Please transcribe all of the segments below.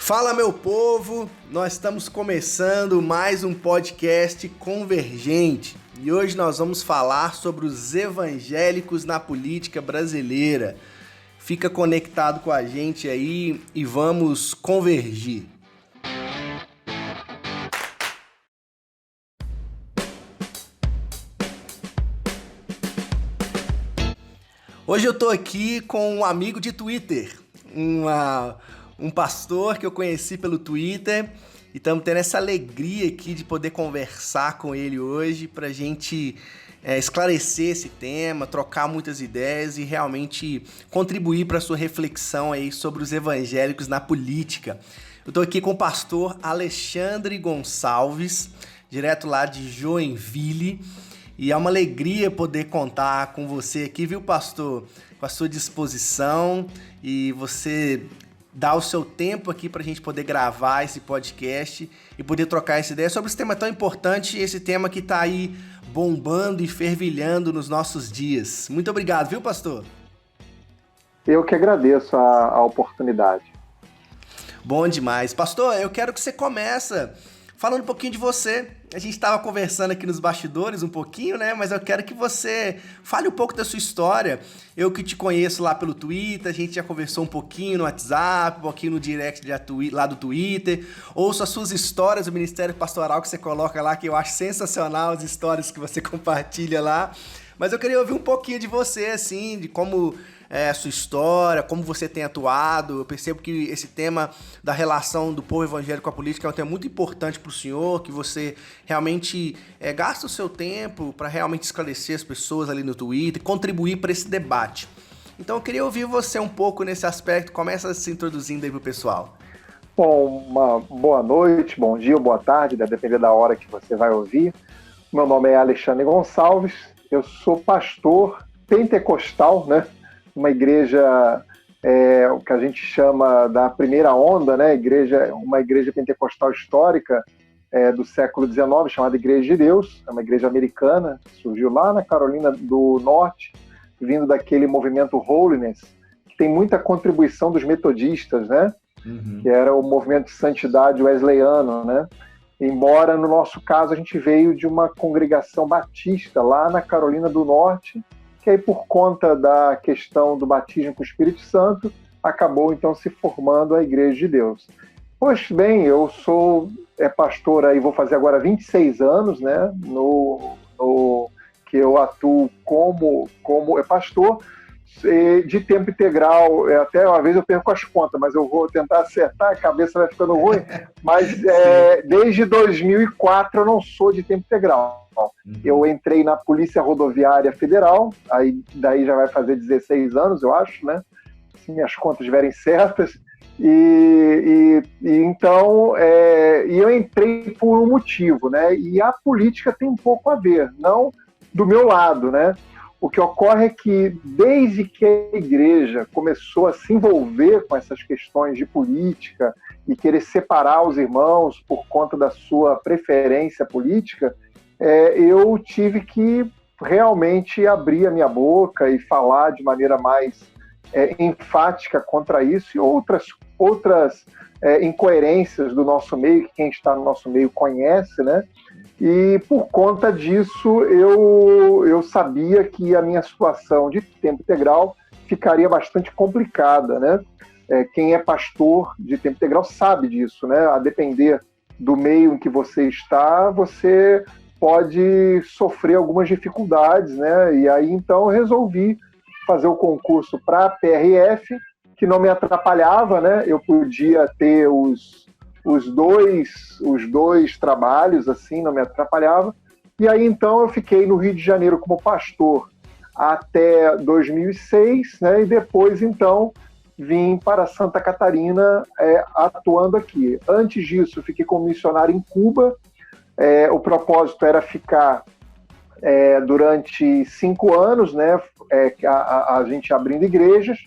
Fala, meu povo! Nós estamos começando mais um podcast Convergente e hoje nós vamos falar sobre os evangélicos na política brasileira. Fica conectado com a gente aí e vamos convergir. Hoje eu tô aqui com um amigo de Twitter, um pastor que eu conheci pelo Twitter e estamos tendo essa alegria aqui de poder conversar com ele hoje para a gente esclarecer esse tema, trocar muitas ideias e realmente contribuir para a sua reflexão aí sobre os evangélicos na política. Eu estou aqui com o pastor Alexandre Gonçalves, direto lá de Joinville. E é uma alegria poder contar com você aqui, viu, pastor? Com a sua disposição e você dar o seu tempo aqui para a gente poder gravar esse podcast e poder trocar essa ideia sobre esse tema tão importante, esse tema que está aí bombando e fervilhando nos nossos dias. Muito obrigado, viu, pastor? Eu que agradeço a oportunidade. Bom demais. Pastor, eu quero que você comece falando um pouquinho de você. A gente estava conversando aqui nos bastidores um pouquinho, né? Mas eu quero que você fale um pouco da sua história. Eu que te conheço lá pelo Twitter, a gente já conversou um pouquinho no WhatsApp, um pouquinho no direct lá do Twitter. Ouço as suas histórias do Ministério Pastoral que você coloca lá, que eu acho sensacional as histórias que você compartilha lá. Mas eu queria ouvir um pouquinho de você, assim, de como a sua história, como você tem atuado. Eu percebo que esse tema da relação do povo evangélico com a política é um tema muito importante para o senhor, que você realmente gasta o seu tempo para realmente esclarecer as pessoas ali no Twitter, contribuir para esse debate. Então eu queria ouvir você um pouco nesse aspecto. Começa se introduzindo aí para o pessoal. Bom, uma boa noite, bom dia ou boa tarde, deve depender da hora que você vai ouvir. Meu nome é Alexandre Gonçalves, eu sou pastor pentecostal, né? Uma igreja, o que a gente chama da primeira onda, né? Uma igreja pentecostal histórica do século XIX, chamada Igreja de Deus, é uma igreja americana, que surgiu lá na Carolina do Norte, vindo daquele movimento Holiness, que tem muita contribuição dos metodistas, né? Que era o movimento de santidade wesleyano, né? Embora, no nosso caso, a gente veio de uma congregação batista lá na Carolina do Norte, que aí, por conta da questão do batismo com o Espírito Santo, acabou, então, se formando a Igreja de Deus. Pois bem, eu sou pastor aí, vou fazer agora 26 anos, né, que eu atuo como pastor, de tempo integral, até uma vez eu perco as contas, mas eu vou tentar acertar, a cabeça vai ficando ruim, mas desde 2004 eu não sou de tempo integral. Eu entrei na Polícia Rodoviária Federal, daí já vai fazer 16 anos, eu acho, né? Se minhas contas estiverem certas. Então, eu entrei por um motivo, né? E a política tem um pouco a ver, não do meu lado, né? O que ocorre é que, desde que a igreja começou a se envolver com essas questões de política e querer separar os irmãos por conta da sua preferência política, eu tive que realmente abrir a minha boca e falar de maneira mais enfática contra isso e outras incoerências do nosso meio, que quem está no nosso meio conhece, né? E por conta disso eu sabia que a minha situação de tempo integral ficaria bastante complicada, né? Quem é pastor de tempo integral sabe disso, né? A depender do meio em que você está, você pode sofrer algumas dificuldades, né? E aí então eu resolvi fazer o concurso para a PRF, que não me atrapalhava, né? Eu podia ter os dois trabalhos, assim, não me atrapalhava. E aí, então, eu fiquei no Rio de Janeiro como pastor até 2006, né? E depois, então, vim para Santa Catarina atuando aqui. Antes disso, fiquei como missionário em Cuba. O propósito era ficar durante 5 anos, né? A gente abrindo igrejas.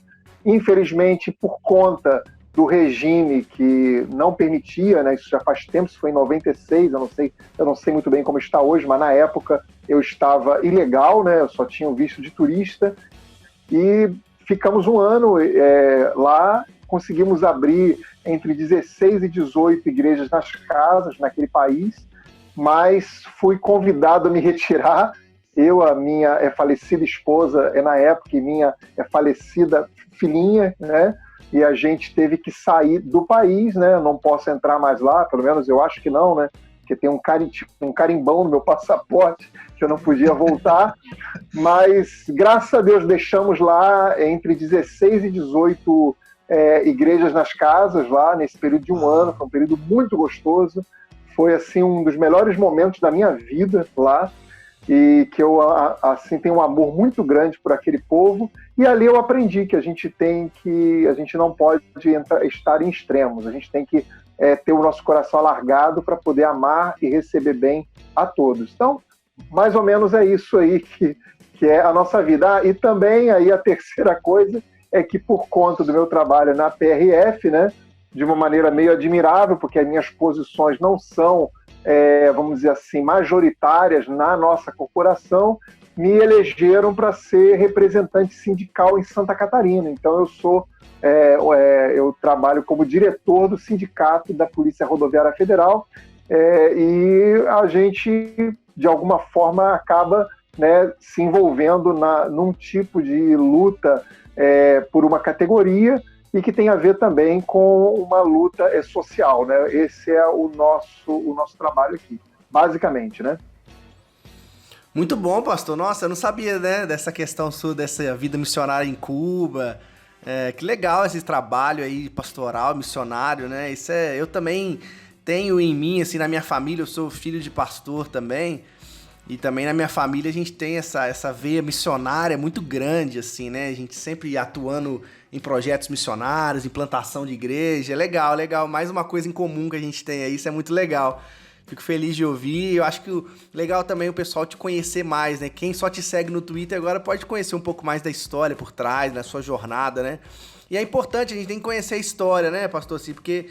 Infelizmente, por conta do regime que não permitia, né, isso já faz tempo, isso foi em 96, eu não sei muito bem como está hoje, mas na época eu estava ilegal, né, eu só tinha o visto de turista, e ficamos um ano lá, conseguimos abrir entre 16 e 18 igrejas nas casas naquele país, mas fui convidado a me retirar. Eu, a minha falecida esposa, na época, e minha falecida filhinha, né? E a gente teve que sair do país, né? Não posso entrar mais lá, pelo menos eu acho que não, né? Porque tem um carimbão no meu passaporte que eu não podia voltar. Mas, graças a Deus, deixamos lá entre 16 e 18 igrejas nas casas, lá nesse período de um ano. Foi um período muito gostoso. Foi, assim, um dos melhores momentos da minha vida lá. E que eu, assim, tenho um amor muito grande por aquele povo. E ali eu aprendi que a gente não pode estar em extremos. A gente tem que ter o nosso coração alargado para poder amar e receber bem a todos. Então, mais ou menos é isso aí que é a nossa vida. E também aí a terceira coisa é que, por conta do meu trabalho na PRF, né, de uma maneira meio admirável, porque as minhas posições não são, vamos dizer assim, majoritárias na nossa corporação, me elegeram para ser representante sindical em Santa Catarina. Então eu trabalho como diretor do sindicato da Polícia Rodoviária Federal, e a gente, de alguma forma, acaba, né, se envolvendo num tipo de luta por uma categoria, e que tem a ver também com uma luta social, né? Esse é o nosso trabalho aqui, basicamente, né? Muito bom, pastor. Nossa, eu não sabia, né, dessa questão sua, dessa vida missionária em Cuba. Que legal esse trabalho aí pastoral, missionário, né? Eu também tenho em mim, assim, na minha família, eu sou filho de pastor também. E também na minha família a gente tem essa veia missionária muito grande, assim, né? A gente sempre atuando em projetos missionários, em plantação de igreja. Legal, legal. Mais uma coisa em comum que a gente tem aí, isso é muito legal. Fico feliz de ouvir. Eu acho que legal também o pessoal te conhecer mais, né? Quem só te segue no Twitter agora pode conhecer um pouco mais da história por trás, da sua jornada, né? E é importante, a gente tem que conhecer a história, né, pastor Cid? Porque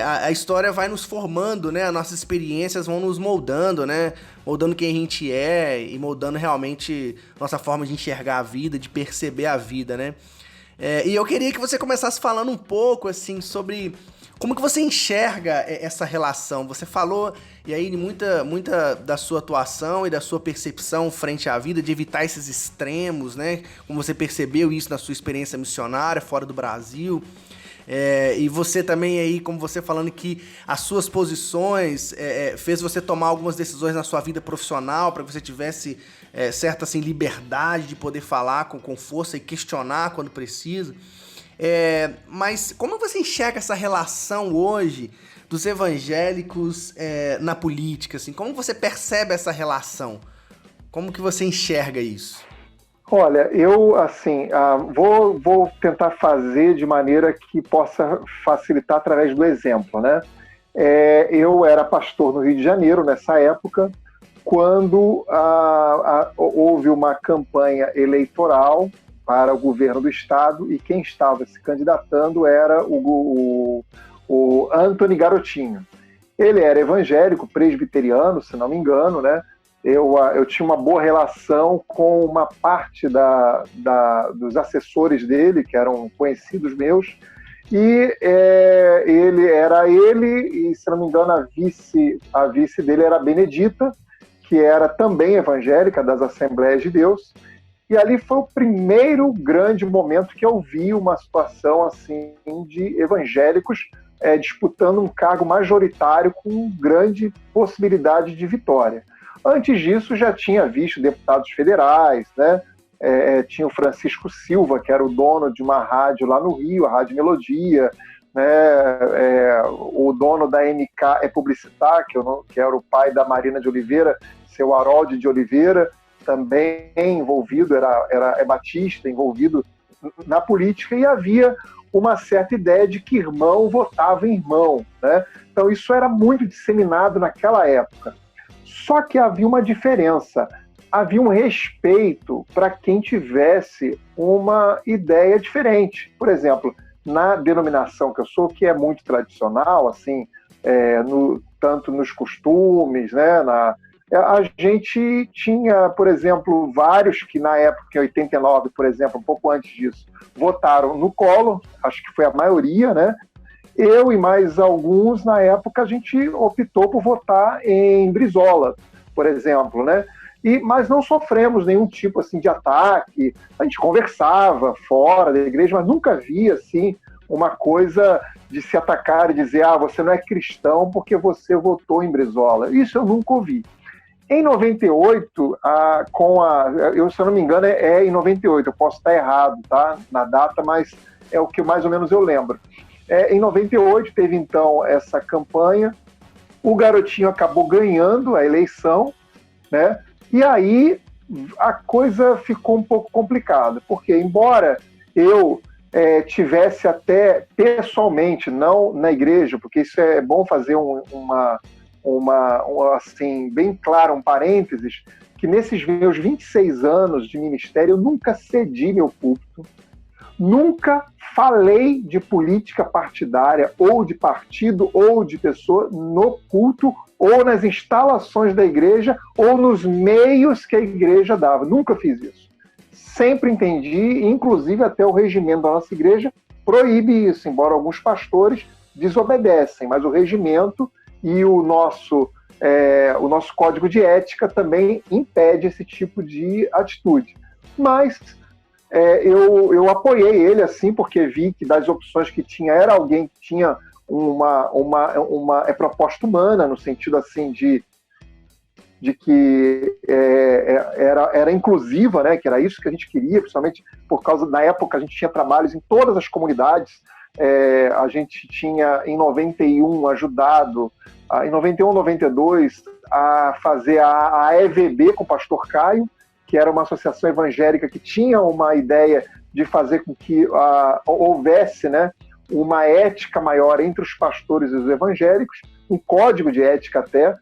a história vai nos formando, né? As nossas experiências vão nos moldando, né? Moldando quem a gente é e moldando realmente nossa forma de enxergar a vida, de perceber a vida, né? E eu queria que você começasse falando um pouco, assim, sobre como que você enxerga essa relação. Você falou, e aí, muita da sua atuação e da sua percepção frente à vida, de evitar esses extremos, né? Como você percebeu isso na sua experiência missionária fora do Brasil. E você também aí, como você falando que as suas posições fez você tomar algumas decisões na sua vida profissional para que você tivesse certa, assim, liberdade de poder falar com força e questionar quando precisa. Mas como você enxerga essa relação hoje dos evangélicos na política? Assim? Como você percebe essa relação? Como que você enxerga isso? Olha, eu, assim, vou tentar fazer de maneira que possa facilitar através do exemplo, né? Eu era pastor no Rio de Janeiro nessa época, quando houve uma campanha eleitoral para o governo do estado, e quem estava se candidatando era o Antony Garotinho. Ele era evangélico, presbiteriano, se não me engano, né? Eu tinha uma boa relação com uma parte dos assessores dele, que eram conhecidos meus, e ele, e se não me engano, a vice dele era a Benedita, que era também evangélica, das Assembleias de Deus. E ali foi o primeiro grande momento que eu vi uma situação assim de evangélicos disputando um cargo majoritário com grande possibilidade de vitória. Antes disso, já tinha visto deputados federais, né? Tinha o Francisco Silva, que era o dono de uma rádio lá no Rio, a Rádio Melodia, né? O dono da MK Publicitar, que era o pai da Marina de Oliveira, seu Harold de Oliveira, também envolvido, é batista, envolvido na política, e havia uma certa ideia de que irmão votava em irmão, né? Então isso era muito disseminado naquela época. Só que havia uma diferença, havia um respeito para quem tivesse uma ideia diferente. Por exemplo, na denominação que eu sou, que é muito tradicional, assim, tanto nos costumes, né, a gente tinha, por exemplo, vários que na época, em 89, por exemplo, um pouco antes disso, votaram no Collor, acho que foi a maioria, né? eu e mais alguns, na época, a gente optou por votar em Brizola, por exemplo, né? Mas não sofremos nenhum tipo assim de ataque. A gente conversava fora da igreja, mas nunca via assim uma coisa de se atacar e dizer: você não é cristão porque você votou em Brizola. Isso eu nunca ouvi. Em 98, se eu não me engano, é em 98, eu posso estar errado, tá, na data, mas é o que mais ou menos eu lembro. Em 98 teve então essa campanha, o Garotinho acabou ganhando a eleição, né? E aí a coisa ficou um pouco complicada, porque embora eu tivesse até pessoalmente, não na igreja, porque isso é bom fazer assim, bem claro, um parênteses, que nesses meus 26 anos de ministério eu nunca cedi meu púlpito, nunca falei de política partidária, ou de partido, ou de pessoa no culto, ou nas instalações da igreja, ou nos meios que a igreja dava. Nunca fiz isso. Sempre entendi, inclusive até o regimento da nossa igreja proíbe isso, embora alguns pastores desobedecem, mas o regimento e o nosso código de ética também impede esse tipo de atitude. Mas eu apoiei ele assim, porque vi que das opções que tinha, era alguém que tinha uma proposta humana, no sentido assim de que era inclusiva, né, que era isso que a gente queria, principalmente por causa, na época, a gente tinha trabalhos em todas as comunidades. A gente tinha, em 91, ajudado, em 91, 92, a fazer a EVB com o pastor Caio, que era uma associação evangélica que tinha uma ideia de fazer com que houvesse, né, uma ética maior entre os pastores e os evangélicos, um código de ética até.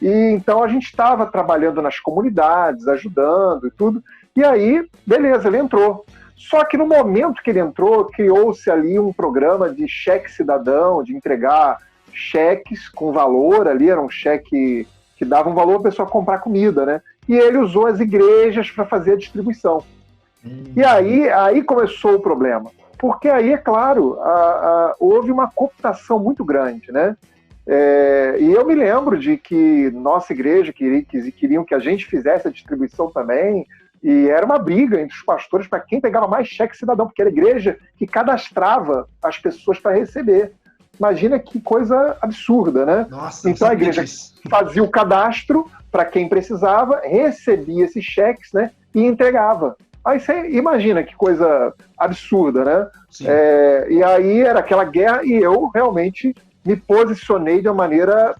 E então a gente estava trabalhando nas comunidades, ajudando e tudo. E aí, beleza, ele entrou. Só que no momento que ele entrou, criou-se ali um programa de cheque cidadão, de entregar cheques com valor ali, era um cheque que dava um valor para a pessoa comprar comida, né? E ele usou as igrejas para fazer a distribuição. E aí começou o problema. Porque aí, é claro, houve uma cooptação muito grande, né? E eu me lembro de que nossa igreja queriam que a gente fizesse a distribuição também, e era uma briga entre os pastores para quem pegava mais cheque cidadão, porque era a igreja que cadastrava as pessoas para receber. Imagina que coisa absurda, né? Nossa, então a igreja fazia o cadastro para quem precisava, recebia esses cheques, né, e entregava. Aí você imagina que coisa absurda, né? E aí era aquela guerra, e eu realmente me posicionei de uma maneira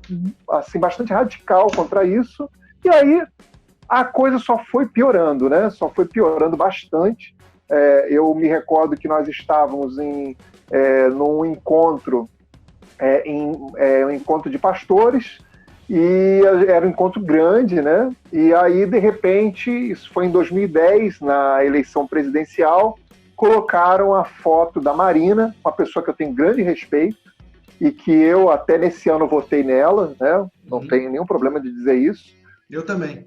assim, bastante radical contra isso. E aí a coisa só foi piorando, né? Só foi piorando bastante. Eu me recordo que nós estávamos num encontro, um encontro de pastores, e era um encontro grande, né? E aí, de repente, isso foi em 2010, na eleição presidencial, colocaram a foto da Marina, uma pessoa que eu tenho grande respeito, e que eu até nesse ano votei nela, né? Não tenho nenhum problema de dizer isso. Eu também.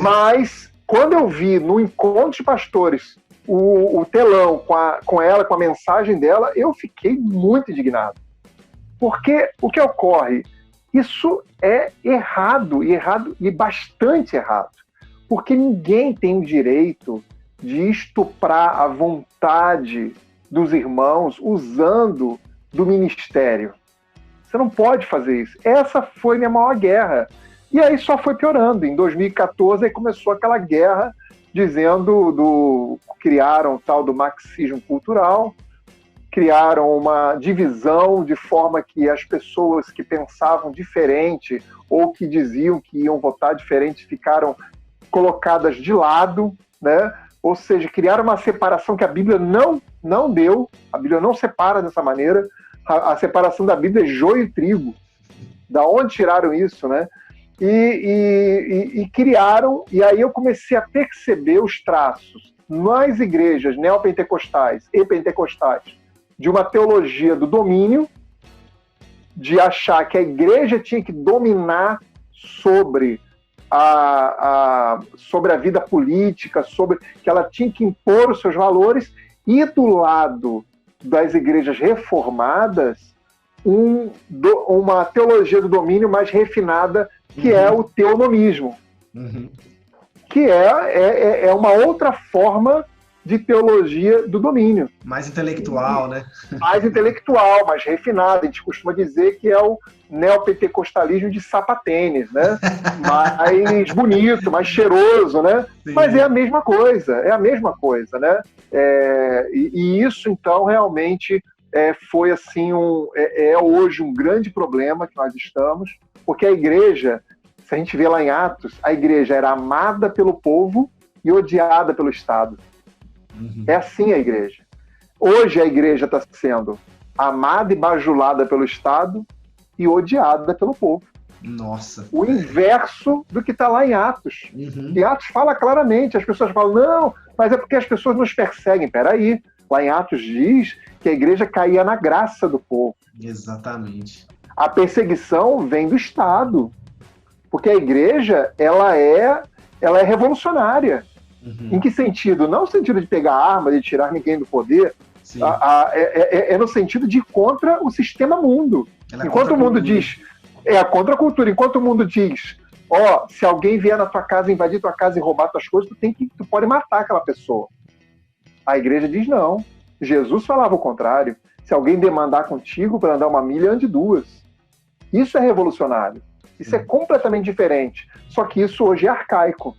Mas, quando eu vi no encontro de pastores o telão com ela, com a mensagem dela, eu fiquei muito indignado. Porque o que ocorre? Isso é errado e bastante errado. Porque ninguém tem o direito de estuprar a vontade dos irmãos usando do ministério. Você não pode fazer isso. Essa foi minha maior guerra. E aí só foi piorando. Em 2014 aí começou aquela guerra criaram o tal do marxismo cultural, criaram uma divisão de forma que as pessoas que pensavam diferente ou que diziam que iam votar diferente ficaram colocadas de lado, né? Ou seja, criaram uma separação que a Bíblia não deu, a Bíblia não separa dessa maneira, a separação da Bíblia é joio e trigo. Da onde tiraram isso, né? E criaram, e aí eu comecei a perceber os traços nas igrejas neopentecostais e pentecostais de uma teologia do domínio, de achar que a igreja tinha que dominar sobre a vida política, sobre que ela tinha que impor os seus valores, e do lado das igrejas reformadas, uma teologia do domínio mais refinada, que é o teonomismo, que é uma outra forma de teologia do domínio. Mais intelectual, né? Mais intelectual, mais refinada. A gente costuma dizer que é o neopentecostalismo de sapatênis, né? Mais bonito, mais cheiroso, né? Sim. Mas é a mesma coisa, né? E isso, então, realmente foi assim hoje um grande problema que nós estamos, porque a igreja, se a gente vê lá em Atos, a igreja era amada pelo povo e odiada pelo Estado. É assim a igreja. Hoje a igreja está sendo amada e bajulada pelo Estado e odiada pelo povo. Nossa. O inverso do que está lá em Atos. E Atos fala claramente, as pessoas falam, não, mas é porque as pessoas nos perseguem. Peraí, lá em Atos diz que a igreja caía na graça do povo. Exatamente. A perseguição vem do Estado, porque a igreja ela é revolucionária. Em que sentido? Não no sentido de pegar arma, de tirar ninguém do poder, é no sentido de ir contra o sistema mundo. Enquanto o mundo diz, a contracultura, enquanto o mundo diz, se alguém vier na tua casa, invadir tua casa e roubar tuas coisas, tu pode matar aquela pessoa. A igreja diz não. Jesus falava o contrário. Se alguém demandar contigo para andar 1 milha, ande 2. Isso é revolucionário. Isso é completamente diferente. Só que isso hoje é arcaico.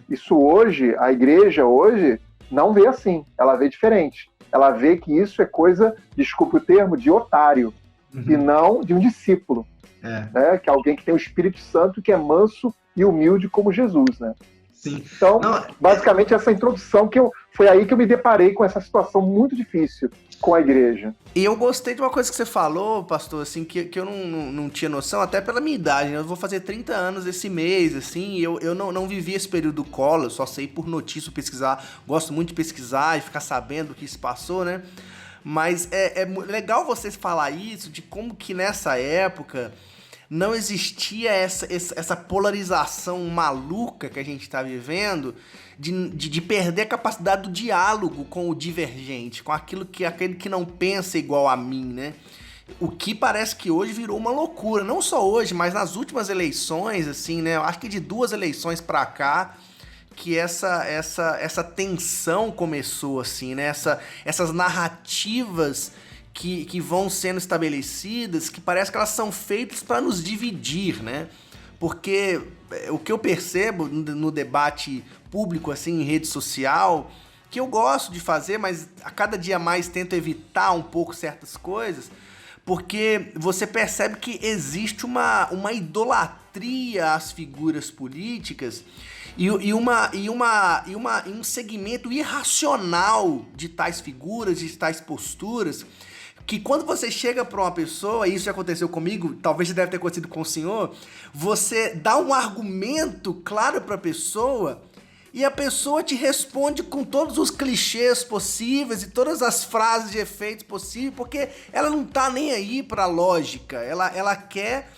Isso hoje, a igreja hoje, não vê assim. Ela vê diferente. Ela vê que isso é coisa, desculpe o termo, de otário. E não de um discípulo. Né? Que é alguém que tem o Espírito Santo, que é manso e humilde como Jesus, né? Sim. Então, basicamente, essa introdução foi aí que eu me deparei com essa situação muito difícil com a igreja. E eu gostei de uma coisa que você falou, pastor, assim, que eu não tinha noção, até pela minha idade, né? Eu vou fazer 30 anos esse mês, assim, e eu não vivi esse período do colo, eu só sei por notícia pesquisar, gosto muito de pesquisar e ficar sabendo o que se passou, né? Mas é legal você falar isso, de como que nessa época não existia essa polarização maluca que a gente está vivendo de perder a capacidade do diálogo com o divergente, com aquele que não pensa igual a mim, né? O que parece que hoje virou uma loucura, não só hoje, mas nas últimas eleições, assim, né? Eu acho que de 2 eleições para cá, que essa tensão começou, assim, né? Essas narrativas que vão sendo estabelecidas, que parece que elas são feitas para nos dividir, né? Porque o que eu percebo no debate público, assim, em rede social, que eu gosto de fazer, mas a cada dia mais tento evitar um pouco certas coisas, porque você percebe que existe uma idolatria às figuras políticas e um segmento irracional de tais figuras, de tais posturas, que quando você chega para uma pessoa, e isso já aconteceu comigo, talvez já deve ter acontecido com o senhor, você dá um argumento claro para a pessoa e a pessoa te responde com todos os clichês possíveis e todas as frases de efeitos possíveis, porque ela não tá nem aí para a lógica, ela quer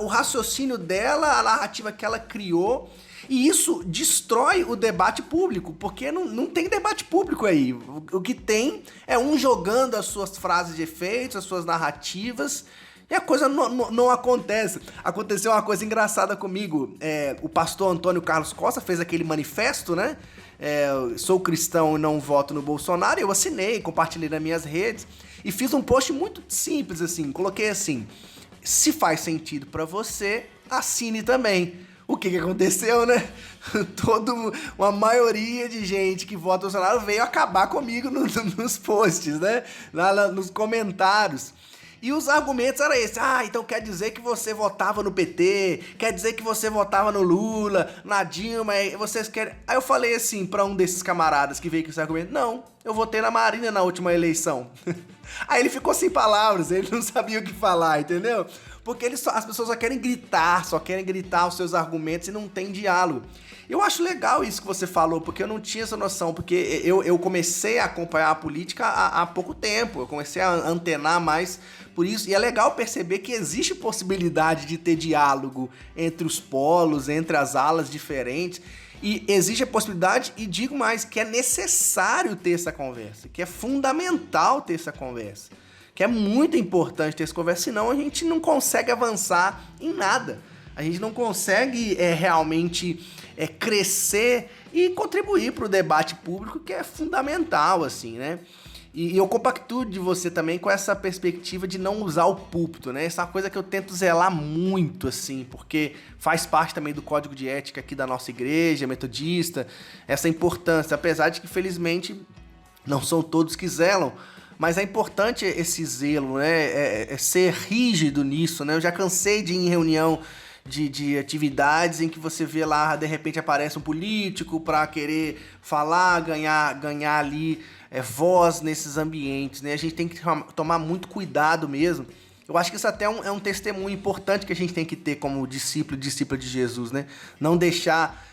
o raciocínio dela, a narrativa que ela criou. E isso destrói o debate público, porque não tem debate público aí. O que tem é um jogando as suas frases de efeitos, as suas narrativas, e a coisa não acontece. Aconteceu uma coisa engraçada comigo. O pastor Antônio Carlos Costa fez aquele manifesto, né? Sou cristão e não voto no Bolsonaro. Eu assinei, compartilhei nas minhas redes e fiz um post muito simples, assim. Coloquei assim: se faz sentido pra você, assine também. O que aconteceu, né? Uma maioria de gente que vota no Bolsonaro veio acabar comigo nos posts, né? Lá nos comentários. E os argumentos eram esses: então quer dizer que você votava no PT, quer dizer que você votava no Lula, na Dilma, vocês querem... Aí eu falei assim pra um desses camaradas que veio com esse argumento: não, eu votei na Marina na última eleição. Aí ele ficou sem palavras, ele não sabia o que falar, entendeu? Porque as pessoas só querem gritar os seus argumentos e não tem diálogo. Eu acho legal isso que você falou, porque eu não tinha essa noção, porque eu comecei a acompanhar a política há pouco tempo, eu comecei a antenar mais por isso, e é legal perceber que existe possibilidade de ter diálogo entre os polos, entre as alas diferentes, e existe a possibilidade, e digo mais, que é necessário ter essa conversa, que é fundamental ter essa conversa. que é muito importante ter essa conversa, senão a gente não consegue avançar em nada. A gente não consegue realmente crescer e contribuir para o debate público, que é fundamental, assim, né? E eu compactuo de você também com essa perspectiva de não usar o púlpito, né? Essa é uma coisa que eu tento zelar muito, assim, porque faz parte também do código de ética aqui da nossa igreja metodista, essa importância, apesar de que, felizmente, não são todos que zelam, mas é importante esse zelo, né? É ser rígido nisso, né? Eu já cansei de ir em reunião de atividades em que você vê lá, de repente aparece um político para querer falar, ganhar ali voz nesses ambientes, né? A gente tem que tomar muito cuidado mesmo. Eu acho que isso até é um testemunho importante que a gente tem que ter como discípulo e discípula de Jesus, né? Não deixar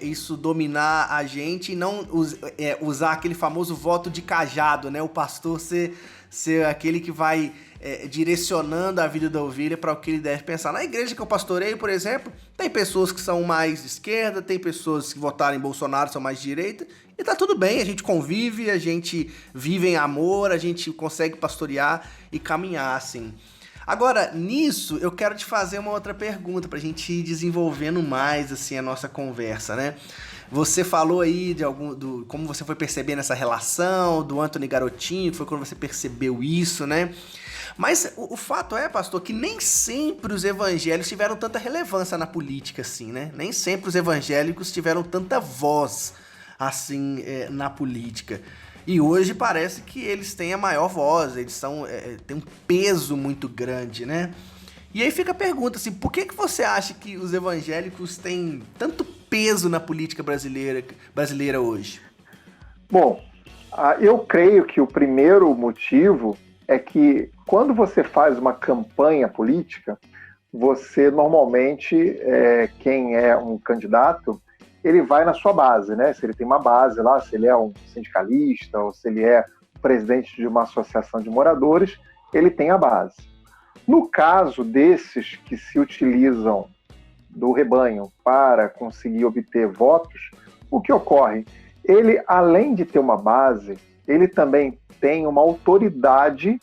isso dominar a gente e não usar aquele famoso voto de cajado, né? O pastor ser aquele que vai direcionando a vida da ovelha para o que ele deve pensar. Na igreja que eu pastoreio, por exemplo, tem pessoas que são mais de esquerda, tem pessoas que votaram em Bolsonaro são mais de direita, e tá tudo bem, a gente convive, a gente vive em amor, a gente consegue pastorear e caminhar assim. Agora, nisso, eu quero te fazer uma outra pergunta pra gente ir desenvolvendo mais assim a nossa conversa, né? Você falou aí como você foi percebendo essa relação do Anthony Garotinho, que foi quando você percebeu isso, né? Mas o fato é, pastor, que nem sempre os evangélicos tiveram tanta relevância na política assim, né? Nem sempre os evangélicos tiveram tanta voz assim na política. E hoje parece que eles têm a maior voz, eles têm um peso muito grande, né? E aí fica a pergunta assim, por que você acha que os evangélicos têm tanto peso na política brasileira hoje? Bom, eu creio que o primeiro motivo é que quando você faz uma campanha política, você normalmente, quem é um candidato, ele vai na sua base, né? Se ele tem uma base lá, se ele é um sindicalista ou se ele é presidente de uma associação de moradores, ele tem a base. No caso desses que se utilizam do rebanho para conseguir obter votos, o que ocorre? Ele, além de ter uma base, ele também tem uma autoridade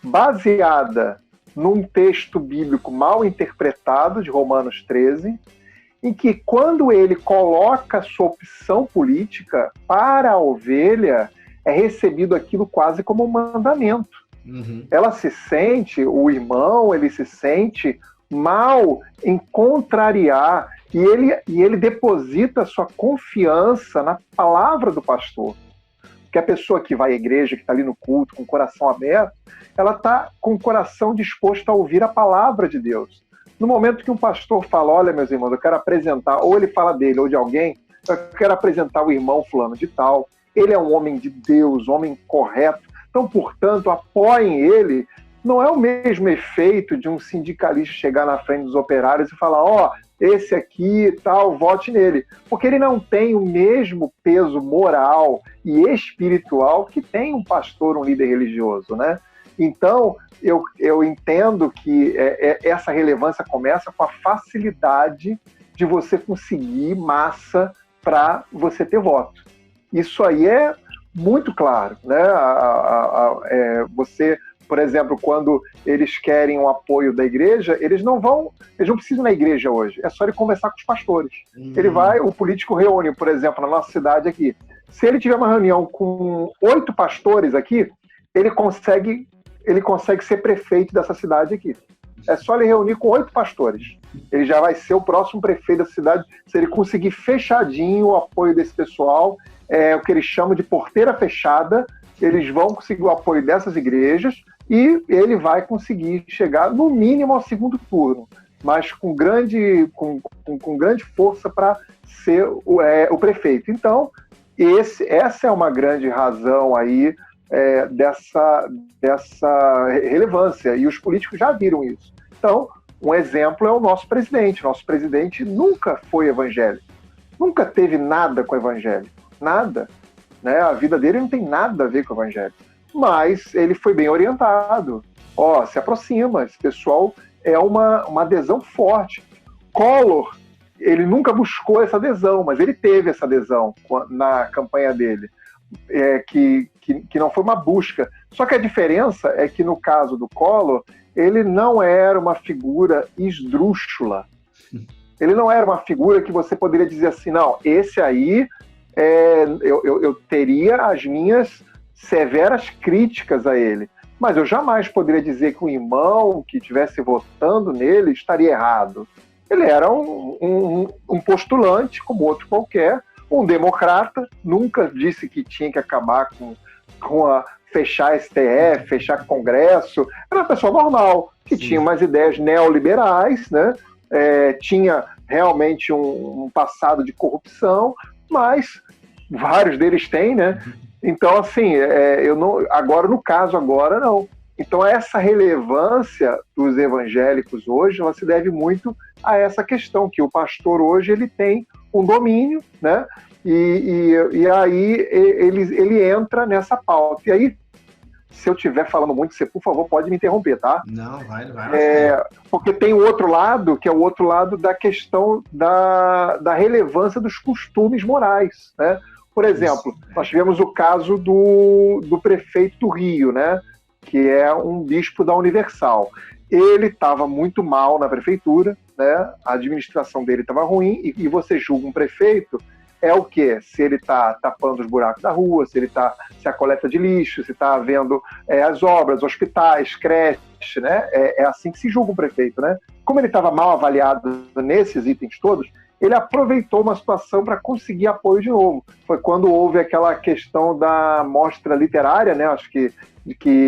baseada num texto bíblico mal interpretado de Romanos 13, em que quando ele coloca sua opção política para a ovelha, é recebido aquilo quase como um mandamento. Uhum. Ela se sente, o irmão, ele se sente mal em contrariar, e ele deposita sua confiança na palavra do pastor. Porque a pessoa que vai à igreja, que está ali no culto, com o coração aberto, ela está com o coração disposto a ouvir a palavra de Deus. No momento que um pastor fala, olha, meus irmãos, eu quero apresentar, ou ele fala dele ou de alguém, eu quero apresentar o irmão fulano de tal, ele é um homem de Deus, um homem correto, então, portanto, apoiem ele. Não é o mesmo efeito de um sindicalista chegar na frente dos operários e falar, esse aqui, tal, vote nele. Porque ele não tem o mesmo peso moral e espiritual que tem um pastor, um líder religioso, né? Então, eu entendo que essa relevância começa com a facilidade de você conseguir massa para você ter voto. Isso aí é muito claro, né? Você, por exemplo, quando eles querem o apoio da igreja, eles não precisam ir na igreja hoje, é só ele conversar com os pastores. Ele vai, o político reúne, por exemplo, na nossa cidade aqui, se ele tiver uma reunião com 8 pastores aqui, ele consegue ser prefeito dessa cidade aqui. É só ele reunir com 8 pastores. Ele já vai ser o próximo prefeito da cidade, se ele conseguir fechadinho o apoio desse pessoal, o que eles chamam de porteira fechada, eles vão conseguir o apoio dessas igrejas e ele vai conseguir chegar, no mínimo, ao segundo turno, mas com grande força para ser o prefeito. Então, essa é uma grande razão aí dessa relevância, e os políticos já viram isso. Então, um exemplo é o nosso presidente. Nosso presidente nunca foi evangélico, nunca teve nada com o evangelho, nada, né? A vida dele não tem nada a ver com o evangelho, mas ele foi bem orientado. Se aproxima, esse pessoal é uma adesão forte. Collor, ele nunca buscou essa adesão, mas ele teve essa adesão na campanha dele. que não foi uma busca. Só que a diferença é que, no caso do Collor, ele não era uma figura esdrúxula. Ele não era uma figura que você poderia dizer assim, não, esse aí eu teria as minhas severas críticas a ele. Mas eu jamais poderia dizer que o irmão que estivesse votando nele estaria errado. Ele era um postulante, como outro qualquer, um democrata, nunca disse que tinha que acabar fechar STF, fechar Congresso. Era uma pessoa normal, que tinha umas ideias neoliberais, né? Tinha realmente um passado de corrupção, mas vários deles têm, né? Então, assim, agora, no caso, não. Então, essa relevância dos evangélicos hoje, ela se deve muito a essa questão, que o pastor hoje, ele tem um domínio, né? E aí ele entra nessa pauta. E aí, se eu estiver falando muito, você, por favor, pode me interromper, tá? Não, vai. Porque tem o outro lado, que é o outro lado da questão da relevância dos costumes morais, né? Por exemplo, nós tivemos o caso do prefeito do Rio, né? Que é um bispo da Universal. Ele estava muito mal na prefeitura, né? A administração dele estava ruim, e você julga um prefeito, é o quê? Se ele está tapando os buracos da rua, se a coleta de lixo, se está vendo as obras, hospitais, creches, né? É assim que se julga um prefeito, né? Como ele estava mal avaliado nesses itens todos, ele aproveitou uma situação para conseguir apoio de novo. Foi quando houve aquela questão da mostra literária, né? Acho que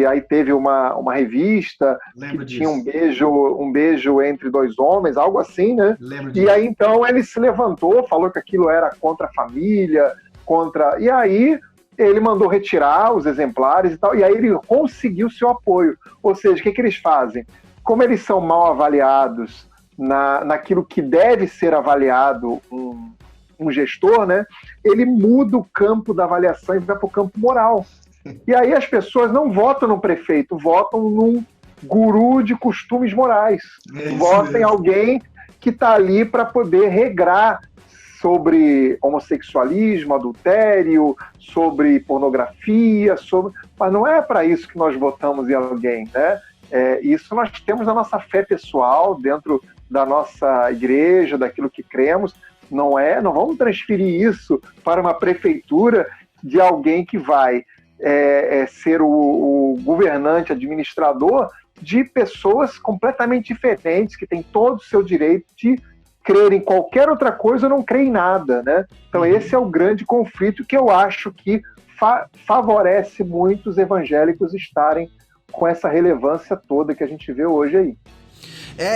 aí teve uma revista. Lembro que disso. Tinha um beijo entre dois homens, algo assim, né? Lembro disso. E aí então ele se levantou, falou que aquilo era contra a família, e aí ele mandou retirar os exemplares e tal, e aí ele conseguiu seu apoio. Ou seja, o que eles fazem? Como eles são mal avaliados naquilo que deve ser avaliado um gestor, né? Ele muda o campo da avaliação e vai para o campo moral. E aí as pessoas não votam no prefeito, votam num guru de costumes morais. Votam em alguém que está ali para poder regrar sobre homossexualismo, adultério, sobre pornografia, mas não é para isso que nós votamos em alguém, né? Isso nós temos na nossa fé pessoal, dentro da nossa igreja, daquilo que cremos. Não vamos transferir isso para uma prefeitura de alguém que vai ser o governante, administrador de pessoas completamente diferentes, que têm todo o seu direito de crer em qualquer outra coisa ou não crer em nada, né? Então esse é o grande conflito que eu acho que favorece muito os evangélicos estarem com essa relevância toda que a gente vê hoje aí.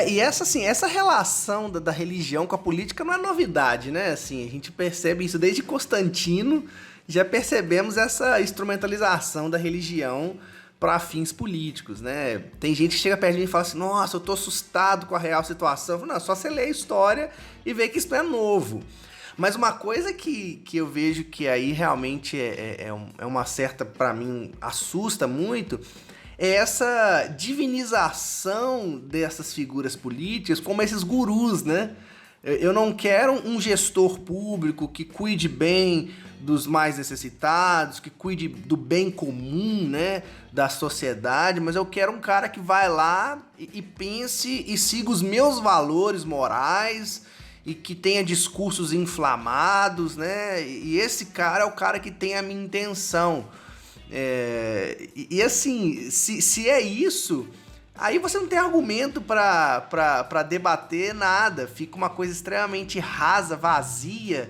E essa relação da religião com a política não é novidade, né? Assim, a gente percebe isso desde Constantino, já percebemos essa instrumentalização da religião para fins políticos, né? Tem gente que chega perto de mim e fala assim, nossa, eu tô assustado com a real situação. Eu falo, não, só você ler a história e ver que isso não é novo. Mas uma coisa que eu vejo que aí realmente é uma certa, para mim, assusta muito, é essa divinização dessas figuras políticas como esses gurus, né? Eu não quero um gestor público que cuide bem dos mais necessitados, que cuide do bem comum, né, da sociedade, mas eu quero um cara que vai lá e pense e siga os meus valores morais e que tenha discursos inflamados, né? E esse cara é o cara que tem a minha intenção. Assim, se é isso, aí você não tem argumento pra debater nada, fica uma coisa extremamente rasa, vazia,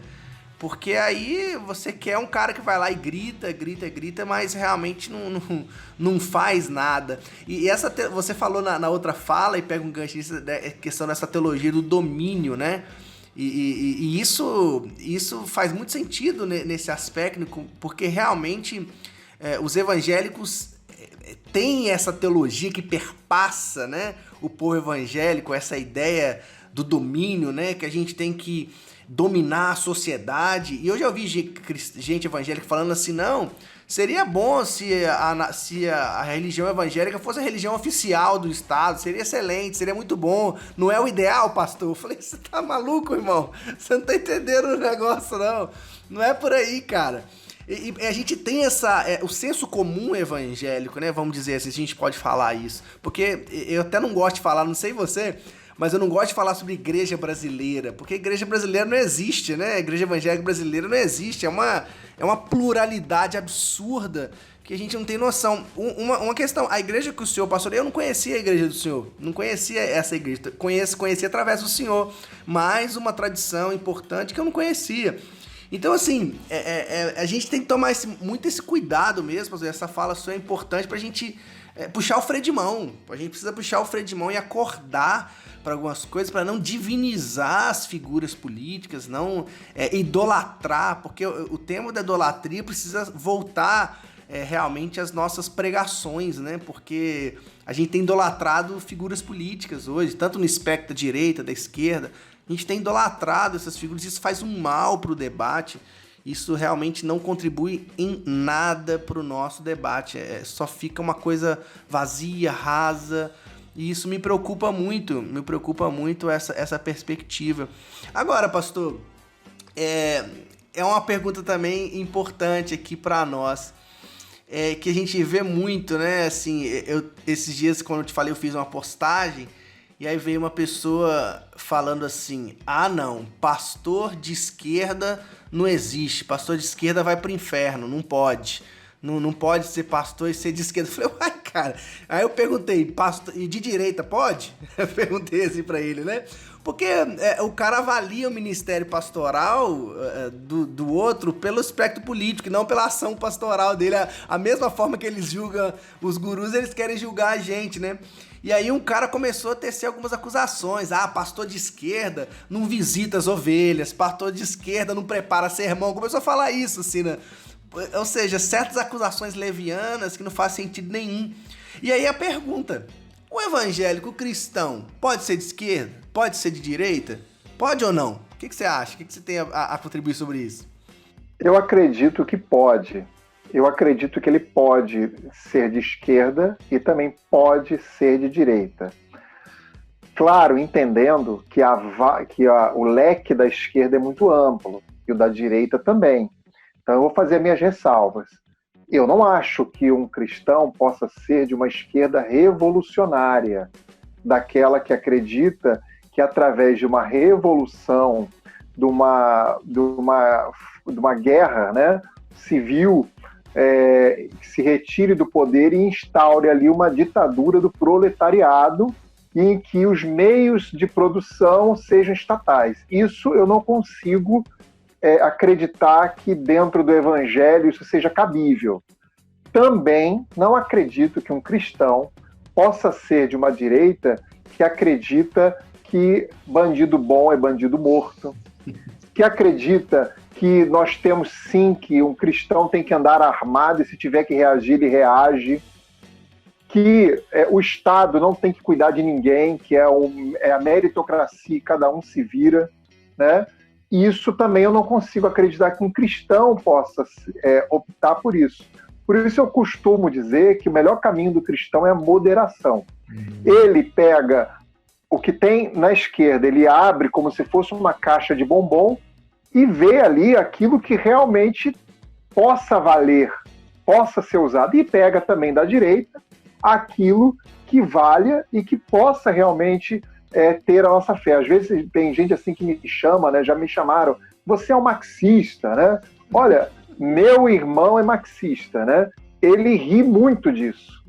porque aí você quer um cara que vai lá e grita, mas realmente não faz nada. E você falou na outra fala, e pega um gancho nisso, questão dessa teologia do domínio, né? E isso faz muito sentido nesse aspecto, porque realmente os evangélicos têm essa teologia que perpassa, né, o povo evangélico, essa ideia do domínio, né, que a gente tem que dominar a sociedade. E eu já ouvi gente evangélica falando assim, não, seria bom se a religião evangélica fosse a religião oficial do Estado, seria excelente, seria muito bom, não é o ideal, pastor? Eu falei, você tá maluco, irmão? Você não tá entendendo o negócio, não é por aí, cara. E a gente tem o senso comum evangélico, né? Vamos dizer assim, a gente pode falar isso. Porque eu até não gosto de falar, não sei você, mas eu não gosto de falar sobre igreja brasileira, porque igreja brasileira não existe, né? A igreja evangélica brasileira não existe, é uma pluralidade absurda que a gente não tem noção. Uma questão, a igreja que o senhor pastoreia, eu não conhecia a igreja do senhor, não conhecia essa igreja, conheci através do senhor, mais uma tradição importante que eu não conhecia. Então, assim, a gente tem que tomar muito esse cuidado mesmo, essa fala sua é importante pra gente puxar o freio de mão. A gente precisa puxar o freio de mão e acordar para algumas coisas, para não divinizar as figuras políticas, não idolatrar, porque o tema da idolatria precisa voltar realmente às nossas pregações, né? Porque a gente tem idolatrado figuras políticas hoje, tanto no espectro da direita, da esquerda. A gente tem idolatrado essas figuras, isso faz um mal para o debate, isso realmente não contribui em nada para o nosso debate, só fica uma coisa vazia, rasa, e isso me preocupa muito essa perspectiva. Agora, pastor, é uma pergunta também importante aqui para nós, que a gente vê muito, né, assim, esses dias, quando eu te falei, eu fiz uma postagem, e aí veio uma pessoa falando assim, não, pastor de esquerda não existe, pastor de esquerda vai pro inferno, não pode. Não pode ser pastor e ser de esquerda. Eu falei, uai, cara. Aí eu perguntei, pastor, e de direita pode? Eu perguntei assim pra ele, né? Porque o cara avalia o ministério pastoral do outro pelo espectro político, e não pela ação pastoral dele. A mesma forma que eles julgam os gurus, eles querem julgar a gente, né? E aí um cara começou a tecer algumas acusações. Pastor de esquerda não visita as ovelhas, pastor de esquerda não prepara sermão. Começou a falar isso, assim, né? Ou seja, certas acusações levianas que não fazem sentido nenhum. E aí a pergunta, o evangélico cristão pode ser de esquerda? Pode ser de direita? Pode ou não? O que você acha? O que você tem a contribuir sobre isso? Eu acredito que pode. Eu acredito que ele pode ser de esquerda e também pode ser de direita. Claro, entendendo que o leque da esquerda é muito amplo e o da direita também. Então eu vou fazer minhas ressalvas. Eu não acho que um cristão possa ser de uma esquerda revolucionária, daquela que acredita que através de uma revolução, de uma guerra, né, civil, que se retire do poder e instaure ali uma ditadura do proletariado em que os meios de produção sejam estatais. Isso eu não consigo acreditar que dentro do evangelho isso seja cabível. Também não acredito que um cristão possa ser de uma direita que acredita que bandido bom é bandido morto, que acredita que nós temos sim, que um cristão tem que andar armado e se tiver que reagir, ele reage, que o Estado não tem que cuidar de ninguém, que é a meritocracia e cada um se vira, né? Isso também eu não consigo acreditar que um cristão possa optar por isso. Por isso eu costumo dizer que o melhor caminho do cristão é a moderação. Ele pega o que tem na esquerda, ele abre como se fosse uma caixa de bombom e vê ali aquilo que realmente possa valer, possa ser usado. E pega também da direita aquilo que valha e que possa realmente ter a nossa fé. Às vezes tem gente assim que me chama, né? Já me chamaram, você é um marxista, né? Olha, meu irmão é marxista, né? Ele ri muito disso.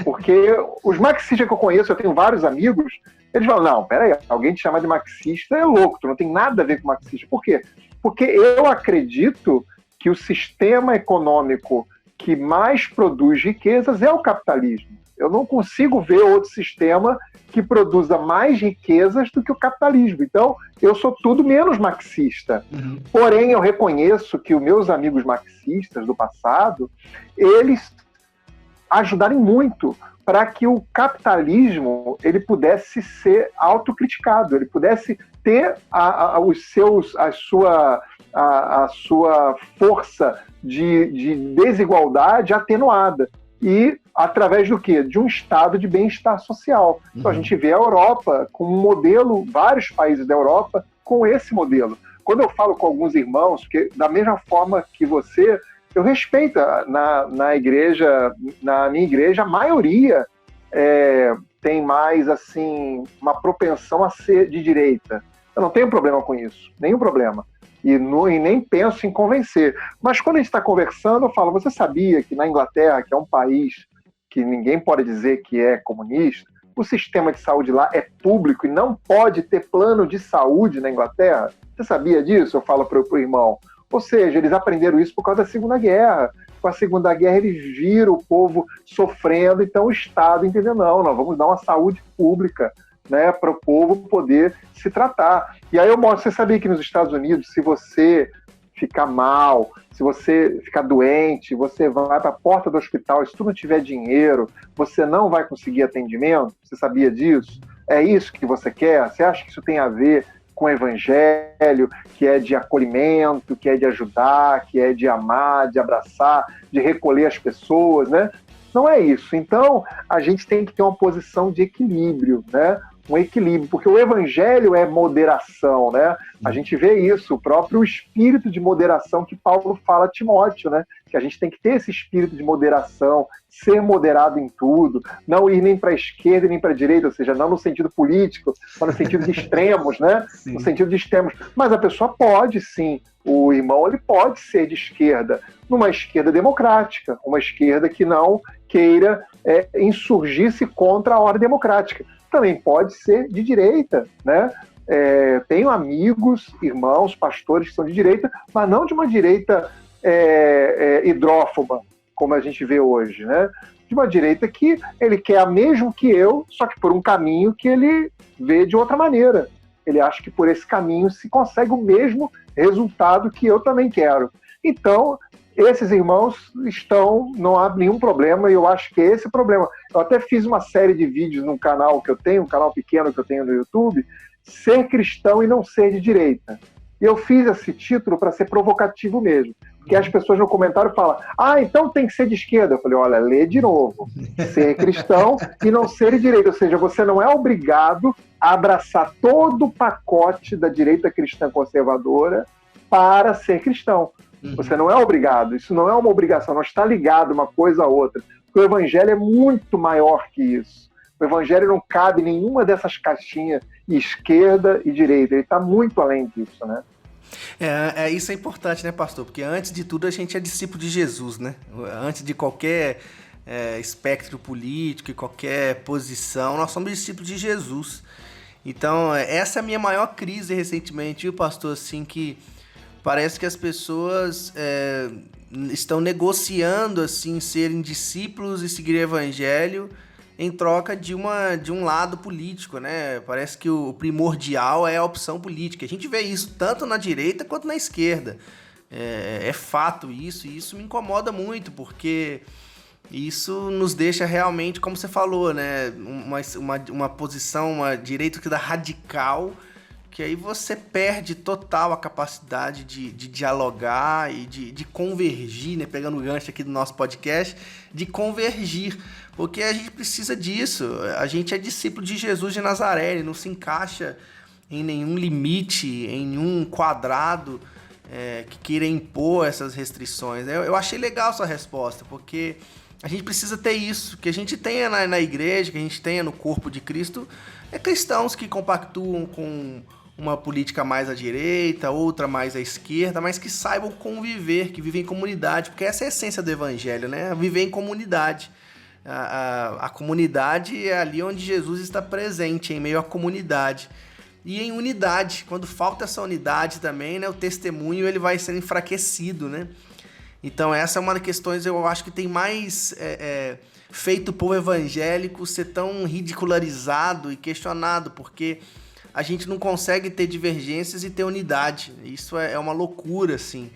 Porque os marxistas que eu conheço, eu tenho vários amigos, eles falam, não, peraí, alguém te chamar de marxista é louco, tu não tem nada a ver com marxista. Por quê? Porque eu acredito que o sistema econômico que mais produz riquezas é o capitalismo. Eu não consigo ver outro sistema que produza mais riquezas do que o capitalismo. Então, eu sou tudo menos marxista. Porém, eu reconheço que os meus amigos marxistas do passado, eles ajudaram muito para que o capitalismo ele pudesse ser autocriticado, ele pudesse ter a sua força de desigualdade atenuada. E através do quê? De um estado de bem-estar social. Então a gente vê a Europa com um modelo, vários países da Europa com esse modelo. Quando eu falo com alguns irmãos, que da mesma forma que você, Eu respeito na igreja, na minha igreja, a maioria tem mais assim uma propensão a ser de direita. Eu não tenho problema com isso, nenhum problema. E nem penso em convencer. Mas quando a gente está conversando, eu falo, você sabia que na Inglaterra, que é um país que ninguém pode dizer que é comunista, o sistema de saúde lá é público e não pode ter plano de saúde na Inglaterra? Você sabia disso? Eu falo para o irmão. Ou seja, eles aprenderam isso por causa da Segunda Guerra. Com a Segunda Guerra, eles viram o povo sofrendo, então o Estado entendeu, não, nós vamos dar uma saúde pública, né, para o povo poder se tratar. E aí eu mostro, você sabia que nos Estados Unidos, se você ficar mal, se você ficar doente, você vai para a porta do hospital, se tu não tiver dinheiro, você não vai conseguir atendimento? Você sabia disso? É isso que você quer? Você acha que isso tem a ver com o evangelho, que é de acolhimento, que é de ajudar, que é de amar, de abraçar, de recolher as pessoas, né? Não é isso. Então, a gente tem que ter uma posição de equilíbrio, né? Um equilíbrio, porque o evangelho é moderação, né? A gente vê isso, o próprio espírito de moderação que Paulo fala a Timóteo, né? Que a gente tem que ter esse espírito de moderação, ser moderado em tudo, não ir nem para a esquerda nem para a direita, ou seja, não no sentido político, mas no sentido de extremos, né? Sim. No sentido de extremos. Mas a pessoa pode, sim, o irmão ele pode ser de esquerda, numa esquerda democrática, uma esquerda que não queira insurgir-se contra a ordem democrática. Também pode ser de direita, né? Tenho amigos, irmãos, pastores que são de direita, mas não de uma direita hidrófoba, como a gente vê hoje, né? De uma direita que ele quer mesmo que eu, só que por um caminho que ele vê de outra maneira. Ele acha que por esse caminho se consegue o mesmo resultado que eu também quero. Então, esses irmãos não há nenhum problema, e eu acho que é esse o problema. Eu até fiz uma série de vídeos num canal que eu tenho, um canal pequeno que eu tenho no YouTube, Ser Cristão e Não Ser de Direita. E eu fiz esse título para ser provocativo mesmo, porque as pessoas no comentário falam, então tem que ser de esquerda. Eu falei, olha, lê de novo, ser cristão e não ser de direita, ou seja, você não é obrigado a abraçar todo o pacote da direita cristã conservadora para ser cristão. Você não é obrigado, isso não é uma obrigação, não está ligado uma coisa a outra. Porque o evangelho é muito maior que isso. O evangelho não cabe em nenhuma dessas caixinhas, esquerda e direita, ele está muito além disso, né? Isso é importante, né, pastor? Porque antes de tudo a gente é discípulo de Jesus, né? Antes de qualquer espectro político e qualquer posição, nós somos discípulos de Jesus. Então, essa é a minha maior crise recentemente, viu, pastor? Assim, que parece que as pessoas estão negociando assim, serem discípulos e seguir o evangelho em troca de um lado político, né? Parece que o primordial é a opção política. A gente vê isso tanto na direita quanto na esquerda. É fato isso, e isso me incomoda muito, porque isso nos deixa realmente, como você falou, né? Uma posição, uma direita radical, que aí você perde total a capacidade de dialogar e de convergir, né? Pegando o gancho aqui do nosso podcast, de convergir, porque a gente precisa disso. A gente é discípulo de Jesus de Nazaré, ele não se encaixa em nenhum limite, em nenhum quadrado que queira impor essas restrições. Eu achei legal sua resposta, porque a gente precisa ter isso, que a gente tenha na igreja, que a gente tenha no corpo de Cristo, cristãos que compactuam com uma política mais à direita, outra mais à esquerda, mas que saibam conviver, que vivem em comunidade, porque essa é a essência do evangelho, né? Viver em comunidade. A comunidade é ali onde Jesus está presente, em meio à comunidade. E em unidade, quando falta essa unidade também, né, o testemunho ele vai sendo enfraquecido, né? Então essa é uma das questões, eu acho que tem mais feito o povo evangélico ser tão ridicularizado e questionado, porque a gente não consegue ter divergências e ter unidade. Isso é uma loucura, assim.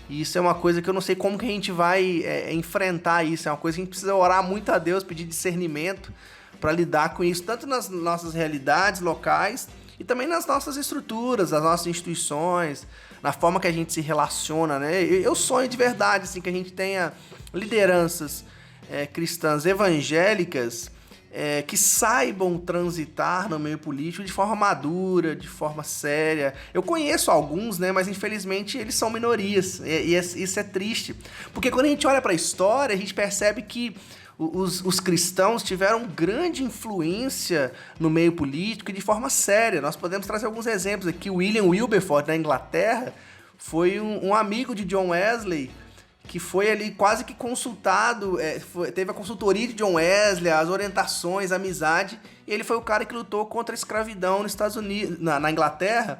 E isso é uma coisa que eu não sei como que a gente vai enfrentar isso. É uma coisa que a gente precisa orar muito a Deus, pedir discernimento para lidar com isso, tanto nas nossas realidades locais e também nas nossas estruturas, nas nossas instituições, na forma que a gente se relaciona, né? Eu sonho de verdade, assim, que a gente tenha lideranças cristãs evangélicas que saibam transitar no meio político de forma madura, de forma séria. Eu conheço alguns, né, mas infelizmente eles são minorias, isso é triste. Porque quando a gente olha para a história, a gente percebe que os cristãos tiveram grande influência no meio político e de forma séria. Nós podemos trazer alguns exemplos aqui. William Wilberforce, na Inglaterra, foi um amigo de John Wesley, que foi ali quase que consultado, teve a consultoria de John Wesley, as orientações, a amizade, e ele foi o cara que lutou contra a escravidão nos Estados Unidos, na Inglaterra,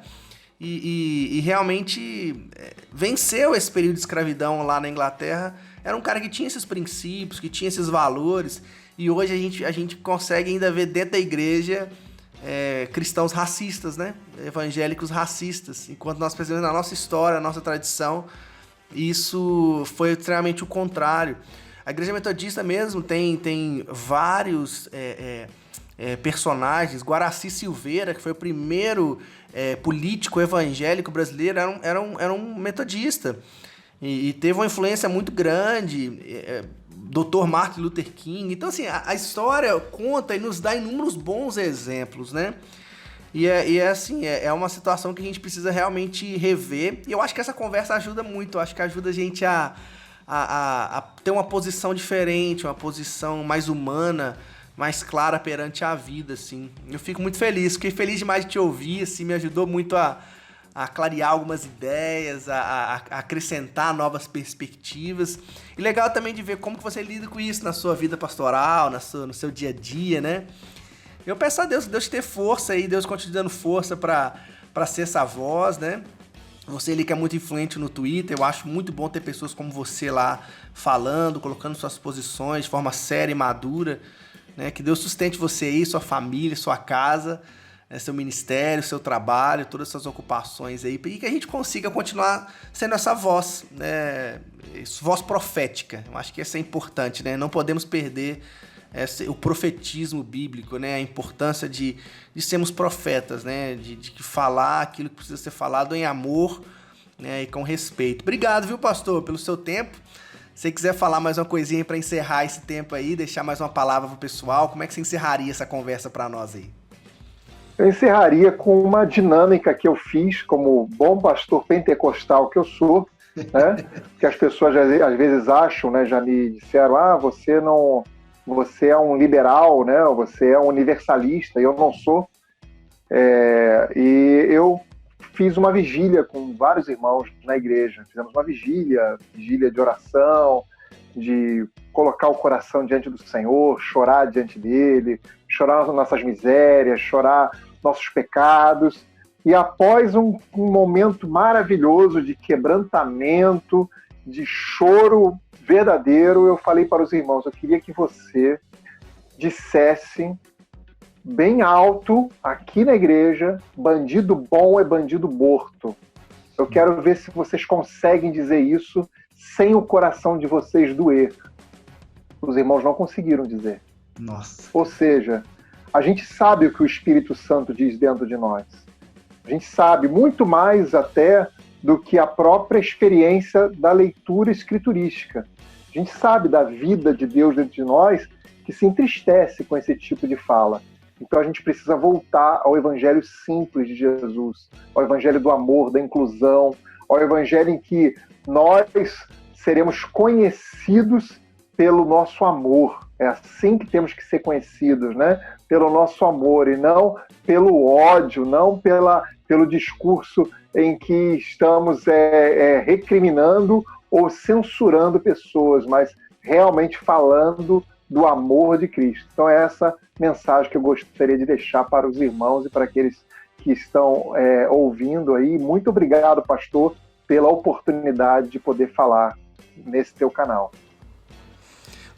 e realmente venceu esse período de escravidão lá na Inglaterra. Era um cara que tinha esses princípios, que tinha esses valores, e hoje a gente consegue ainda ver dentro da igreja cristãos racistas, né? Evangélicos racistas, enquanto nós percebemos na nossa história, na nossa tradição, isso foi extremamente o contrário. A Igreja Metodista mesmo tem vários personagens. Guaraci Silveira, que foi o primeiro político evangélico brasileiro, era um metodista. E teve uma influência muito grande. Dr. Martin Luther King. Então, assim, a história conta e nos dá inúmeros bons exemplos, né? Assim, é uma situação que a gente precisa realmente rever. E eu acho que essa conversa ajuda muito. Eu acho que ajuda a gente a ter uma posição diferente, uma posição mais humana, mais clara perante a vida, assim. Eu fico muito feliz. Fiquei feliz demais de te ouvir, assim, me ajudou muito a clarear algumas ideias, a acrescentar novas perspectivas. E legal também de ver como que você lida com isso na sua vida pastoral, no seu dia a dia, né? Eu peço a Deus que Deus te dê força aí, Deus continue dando força pra ser essa voz, né? Você ali que é muito influente no Twitter, eu acho muito bom ter pessoas como você lá falando, colocando suas posições de forma séria e madura, né? Que Deus sustente você aí, sua família, sua casa, né? Seu ministério, seu trabalho, todas as suas ocupações aí, e que a gente consiga continuar sendo essa voz, né? Voz profética. Eu acho que isso é importante, né? Não podemos perder o profetismo bíblico, né? A importância de sermos profetas, né? De falar aquilo que precisa ser falado em amor, né? E com respeito. Obrigado, viu, pastor, pelo seu tempo. Se você quiser falar mais uma coisinha para encerrar esse tempo aí, deixar mais uma palavra pro pessoal, como é que você encerraria essa conversa para nós aí? Eu encerraria com uma dinâmica que eu fiz como bom pastor pentecostal que eu sou, né? Que as pessoas às vezes acham, né? Já me disseram, você é um liberal, né? Você é um universalista, e eu não sou. E eu fiz uma vigília com vários irmãos na igreja. Fizemos uma vigília de oração, de colocar o coração diante do Senhor, chorar diante dele, chorar nossas misérias, chorar nossos pecados. E após um momento maravilhoso de quebrantamento, de choro verdadeiro, eu falei para os irmãos, eu queria que você dissesse bem alto aqui na igreja, bandido bom é bandido morto. Eu quero ver se vocês conseguem dizer isso sem o coração de vocês doer. Os irmãos não conseguiram dizer. Nossa. Ou seja, a gente sabe o que o Espírito Santo diz dentro de nós. A gente sabe muito mais até do que a própria experiência da leitura escriturística. A gente sabe da vida de Deus dentro de nós que se entristece com esse tipo de fala. Então a gente precisa voltar ao evangelho simples de Jesus, ao evangelho do amor, da inclusão, ao evangelho em que nós seremos conhecidos pelo nosso amor. É assim que temos que ser conhecidos, né? Pelo nosso amor e não pelo ódio, não pelo discurso em que estamos recriminando ou censurando pessoas, mas realmente falando do amor de Cristo. Então é essa mensagem que eu gostaria de deixar para os irmãos e para aqueles que estão ouvindo aí. Muito obrigado, pastor, pela oportunidade de poder falar nesse teu canal.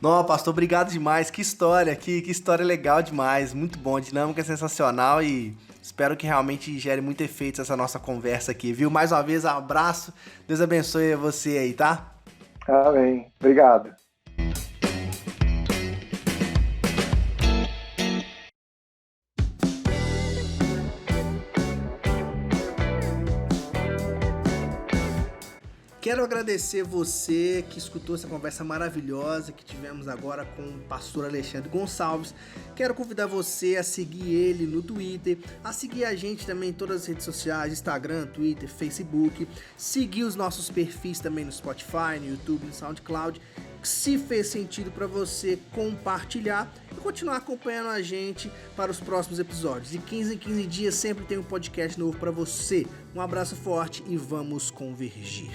Não, pastor, obrigado demais. Que história, que história legal demais. Muito bom, dinâmica sensacional e espero que realmente gere muito efeito essa nossa conversa aqui, viu? Mais uma vez, um abraço. Deus abençoe você aí, tá? Amém. Obrigado. quero agradecer você que escutou essa conversa maravilhosa que tivemos agora com o pastor Alexandre Gonçalves. Quero convidar você a seguir ele no Twitter, a seguir a gente também em todas as redes sociais, Instagram, Twitter, Facebook, seguir os nossos perfis também no Spotify, no YouTube, no SoundCloud. Se fez sentido para você, compartilhar e continuar acompanhando a gente para os próximos episódios. De 15 em 15 dias sempre tem um podcast novo para você. Um abraço forte e vamos convergir.